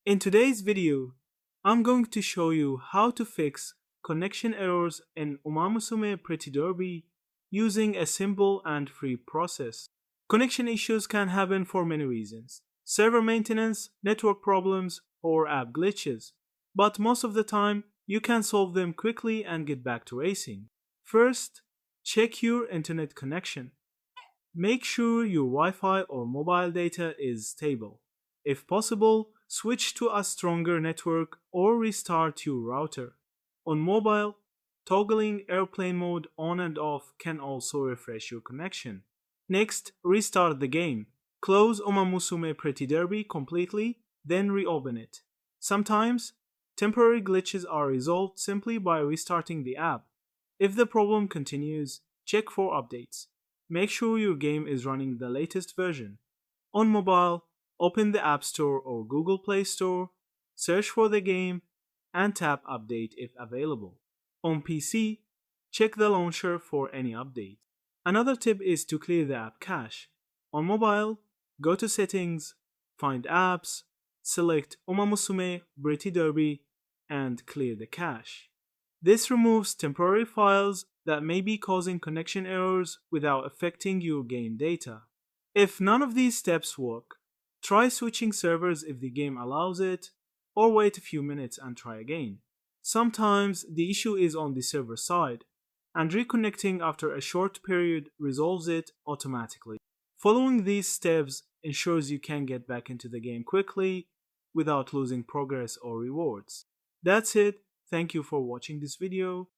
In today's video, I'm going to show you how to fix connection errors in Umamusume Pretty Derby using a simple and free process. Connection issues can happen for many reasons: server maintenance, network problems, or app glitches. But most of the time, you can solve them quickly and get back to racing. First, check your internet connection. Make sure your Wi-Fi or mobile data is stable. If possible, switch to a stronger network or restart your router. On mobile, toggling airplane mode on and off can also refresh your connection. Next, restart the game. Close Umamusume Pretty Derby completely, then reopen it. Sometimes, temporary glitches are resolved simply by restarting the app. If the problem continues, check for updates. Make sure your game is running the latest version. On mobile, open the App Store or Google Play Store, search for the game, and tap Update if available. On PC, check the launcher for any update. Another tip is to clear the app cache. On mobile, go to Settings, find Apps, select Umamusume Pretty Derby, and clear the cache. This removes temporary files that may be causing connection errors without affecting your game data. If none of these steps work, try switching servers if the game allows it, or wait a few minutes and try again. Sometimes the issue is on the server side, and reconnecting after a short period resolves it automatically. Following these steps ensures you can get back into the game quickly without losing progress or rewards. That's it. Thank you for watching this video.